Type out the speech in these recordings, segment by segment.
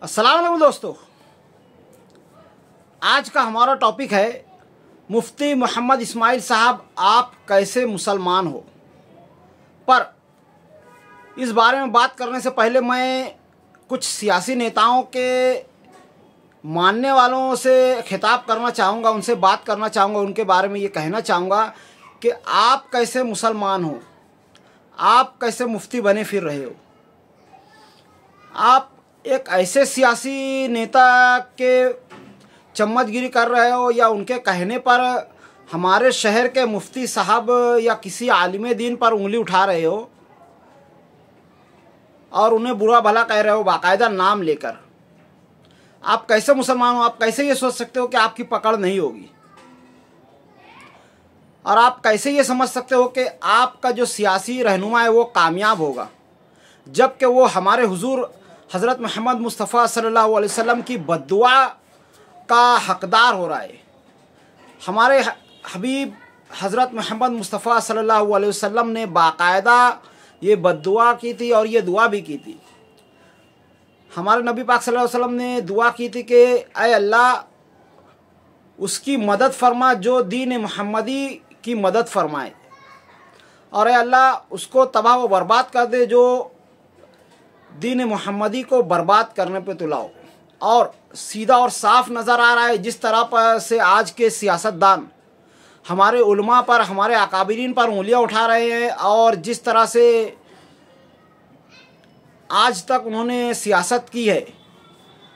अस्सलाम वालेकुम दोस्तों। आज का हमारा टॉपिक है मुफ्ती मोहम्मद इस्माइल साहब आप कैसे मुसलमान हो। पर इस बारे में बात करने से पहले मैं कुछ सियासी नेताओं के मानने वालों से खिताब करना चाहूँगा, उनसे बात करना चाहूँगा, उनके बारे में ये कहना चाहूँगा कि आप कैसे मुसलमान हो, आप कैसे मुफ्ती बने फिर रहे हो। आप एक ऐसे सियासी नेता के चम्मचगिरी कर रहे हो या उनके कहने पर हमारे शहर के मुफ्ती साहब या किसी आलिम दीन पर उंगली उठा रहे हो और उन्हें बुरा भला कह रहे हो बाकायदा नाम लेकर। आप कैसे मुसलमान हो? आप कैसे ये सोच सकते हो कि आपकी पकड़ नहीं होगी? और आप कैसे ये समझ सकते हो कि आपका जो सियासी रहनुमा है वो कामयाब होगा, जबकि वो हमारे हुजूर हज़रत मोहम्मद मुस्तफ़ा सल्लल्लाहु अलैहि वसल्लम की बद्दुआ का हकदार हो रहा है। हमारे हबीब हज़रत मोहम्मद मुस्तफ़ा सल्लल्लाहु अलैहि वसल्लम ने बाकायदा ये बद्दुआ की थी और ये दुआ भी की थी। हमारे नबी पाक सल्लल्लाहु अलैहि वसल्लम ने दुआ की थी कि ऐ अल्लाह उसकी मदद फरमा जो दीन मोहम्मदी की मदद फरमाए, और ऐ अल्लाह उसको तबाह व बर्बाद कर दे जो दीन मोहम्मदी को बर्बाद करने पे तुलाओ। और सीधा और साफ नज़र आ रहा है जिस तरह पर से आज के सियासतदान हमारे उलमा पर, हमारे अकाबिरीन पर उंगलियां उठा रहे हैं, और जिस तरह से आज तक उन्होंने सियासत की है,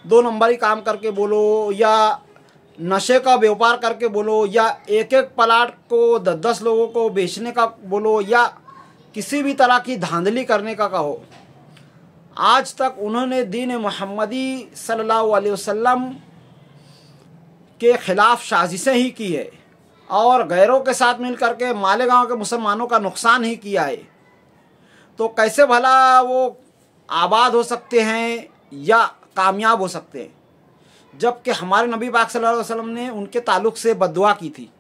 दो नंबरी काम करके बोलो या नशे का व्यापार करके बोलो या एक एक प्लाट को 10-10 लोगों को बेचने का बोलो या किसी भी तरह की धांधली करने का कहो, आज तक उन्होंने दीन मोहम्मदी सल्लल्लाहु अलैहि वसल्लम के ख़िलाफ़ साजिशें ही की है और गैरों के साथ मिल करके मालेगांव के मुसलमानों का नुकसान ही किया है। तो कैसे भला वो आबाद हो सकते हैं या कामयाब हो सकते हैं, जबकि हमारे नबी पाक सल्लल्लाहु अलैहि वसल्लम ने उनके ताल्लुक़ से बद्दुआ की थी।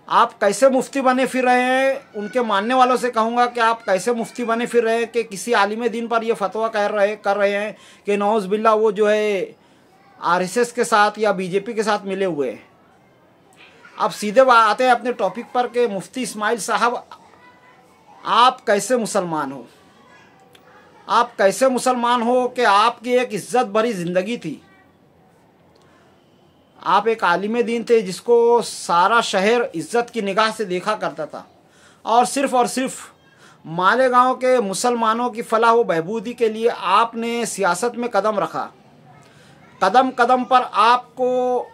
आप कैसे मुफ्ती बने फिर रहे हैं? उनके मानने वालों से कहूँगा कि आप कैसे मुफ्ती बने फिर रहे हैं कि किसी आलिम दीन पर ये फतवा कर रहे हैं कि नौज़ बिल्ला वो जो है आरएसएस के साथ या बीजेपी के साथ मिले हुए हैं। अब सीधे आते हैं अपने टॉपिक पर कि मुफ्ती इस्माइल साहब आप कैसे मुसलमान हो। आप कैसे मुसलमान हो कि आपकी एक इज़्ज़त भरी ज़िंदगी थी, आप एक आलिम दीन थे जिसको सारा शहर इज़्ज़त की निगाह से देखा करता था, और सिर्फ़ मालेगांव के मुसलमानों की फलाह व बहबूदी के लिए आपने सियासत में कदम रखा। कदम कदम पर आपको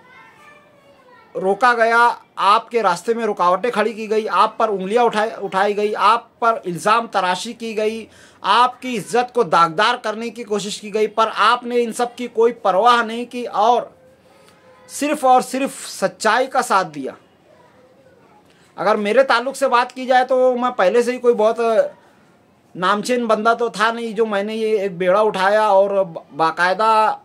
रोका गया, आपके रास्ते में रुकावटें खड़ी की गई, आप पर उंगलियां उठाई गई, आप पर इल्ज़ाम तराशी की गई, आपकी इज़्ज़त को दागदार करने की कोशिश की गई, पर आपने इन सब की कोई परवाह नहीं की और सिर्फ सच्चाई का साथ दिया। अगर मेरे ताल्लुक़ से बात की जाए तो मैं पहले से ही कोई बहुत नामचीन बंदा तो था नहीं जो मैंने ये एक बेड़ा उठाया और बाकायदा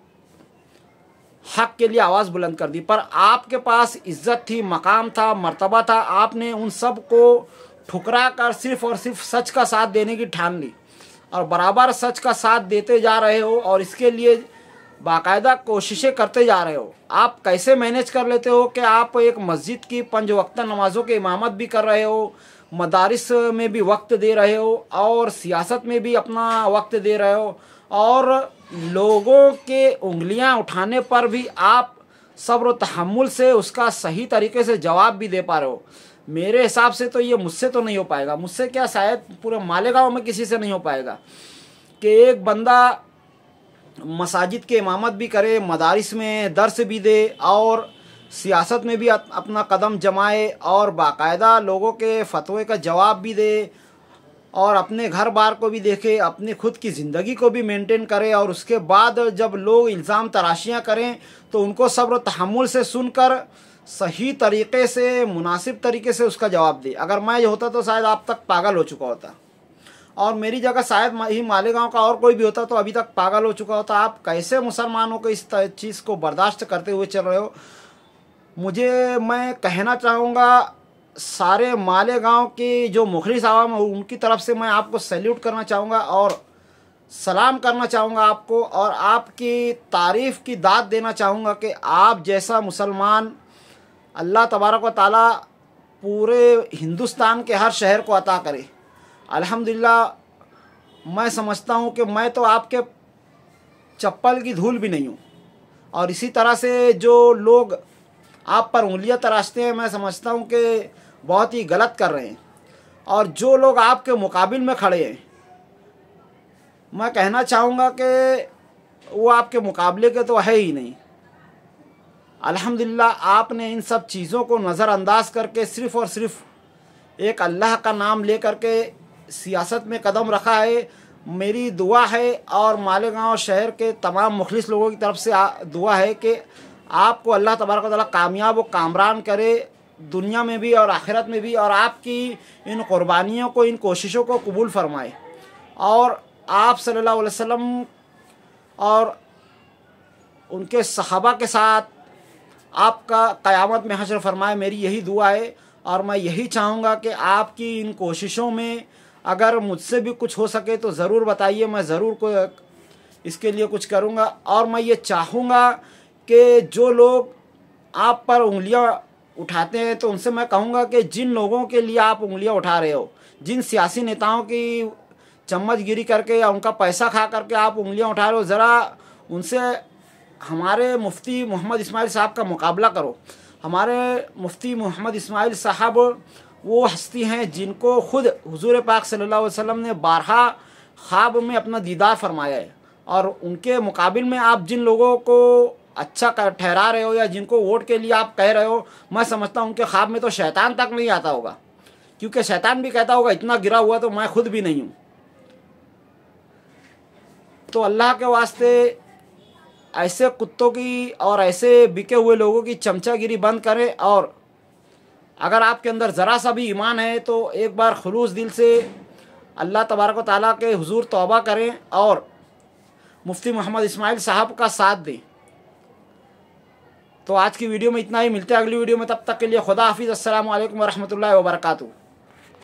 हक़ के लिए आवाज़ बुलंद कर दी। पर आपके पास इज़्ज़त थी, मकाम था, मर्तबा था, आपने उन सब को ठुकरा कर सिर्फ सच का साथ देने की ठान ली और बराबर सच का साथ देते जा रहे हो और इसके लिए बाकायदा कोशिशें करते जा रहे हो। आप कैसे मैनेज कर लेते हो कि आप एक मस्जिद की 5 वक्त नमाज़ों की इमामत भी कर रहे हो, मदारिस में भी वक्त दे रहे हो और सियासत में भी अपना वक्त दे रहे हो, और लोगों के उंगलियां उठाने पर भी आप सब्र व तहम्मुल से उसका सही तरीके से जवाब भी दे पा रहे हो। मेरे हिसाब से तो ये मुझसे तो नहीं हो पाएगा, मुझसे क्या शायद पूरे मालेगांव में किसी से नहीं हो पाएगा कि एक बंदा मसाजिद के इमामत भी करे, मदारिस में दर्स भी दे और सियासत में भी अपना कदम जमाए और बाकायदा लोगों के फतवे का जवाब भी दे और अपने घर बार को भी देखे, अपनी खुद की ज़िंदगी को भी मेंटेन करे, और उसके बाद जब लोग इल्ज़ाम तराशियाँ करें तो उनको सब्र तहम्मुल से सुनकर सही तरीक़े से, मुनासिब तरीके से उसका जवाब दे। अगर मैं ये होता तो शायद आप तक पागल हो चुका होता, और मेरी जगह शायद ही मालेगांव का और कोई भी होता तो अभी तक पागल हो चुका होता। आप कैसे मुसलमानों को इस चीज़ को बर्दाश्त करते हुए चल रहे हो? मैं कहना चाहूँगा सारे मालेगांव की जो मुखलिस आवाम है उनकी तरफ से मैं आपको सैल्यूट करना चाहूँगा और सलाम करना चाहूँगा आपको और आपकी तारीफ़ की दाद देना चाहूँगा कि आप जैसा मुसलमान अल्लाह तबारक व ताला पूरे हिंदुस्तान के हर शहर को अता करे। अल्हम्दुलिल्लाह मैं समझता हूँ कि मैं तो आपके चप्पल की धूल भी नहीं हूँ, और इसी तरह से जो लोग आप पर उंगलियां तराशते हैं, मैं समझता हूँ कि बहुत ही गलत कर रहे हैं। और जो लोग आपके मुकाबिल में खड़े हैं, मैं कहना चाहूँगा कि वो आपके मुकाबले के तो है ही नहीं। अल्हम्दुलिल्लाह आपने इन सब चीज़ों को नज़रअंदाज करके सिर्फ़ और सिर्फ एक अल्लाह का नाम ले करके सियासत में कदम रखा है। मेरी दुआ है और मालेगांव शहर के तमाम मुखलिस लोगों की तरफ से दुआ है कि आपको अल्लाह तबारक व तआला कामयाब व कामरान करे, दुनिया में भी और आखिरत में भी, और आपकी इन कुर्बानियों को, इन कोशिशों को कबूल फरमाए, और आप सल्लल्लाहु अलैहि वसल्लम और उनके सहाबा के साथ आपका क़यामत में हश्र फरमाए। मेरी यही दुआ है, और मैं यही चाहूँगा कि आपकी इन कोशिशों में अगर मुझसे भी कुछ हो सके तो ज़रूर बताइए, मैं ज़रूर को इसके लिए कुछ करूँगा। और मैं ये चाहूँगा कि जो लोग आप पर उंगलियां उठाते हैं, तो उनसे मैं कहूँगा कि जिन लोगों के लिए आप उंगलियां उठा रहे हो, जिन सियासी नेताओं की चम्मचगिरी करके या उनका पैसा खा करके आप उंगलियां उठा रहे हो, ज़रा उनसे हमारे मुफ्ती मोहम्मद इस्माइल साहब का मुकाबला करो। हमारे मुफ्ती मोहम्मद इस्माइल साहब वो हस्ती हैं जिनको खुद हुजूर पाक सल्लल्लाहु अलैहि वसल्लम ने बारहा ख्वाब में अपना दीदार फरमाया है, और उनके मुकाबिल में आप जिन लोगों को अच्छा ठहरा रहे हो या जिनको वोट के लिए आप कह रहे हो, मैं समझता हूँ उनके ख्वाब में तो शैतान तक नहीं आता होगा, क्योंकि शैतान भी कहता होगा इतना गिरा हुआ तो मैं खुद भी नहीं हूँ। तो अल्लाह के वास्ते ऐसे कुत्तों की और ऐसे बिके हुए लोगों की चमचागिरी बंद करें, और अगर आपके अंदर ज़रा सा भी ईमान है तो एक बार खुलूस दिल से अल्लाह तबारक व तआला के हुजूर तौबा करें और मुफ्ती मोहम्मद इस्माइल साहब का साथ दें। तो आज की वीडियो में इतना ही, मिलते हैं अगली वीडियो में, तब तक के लिए खुदा हाफिज़। अस्सलामु अलैकुम व रहमतुल्लाहि व बरकातुहू।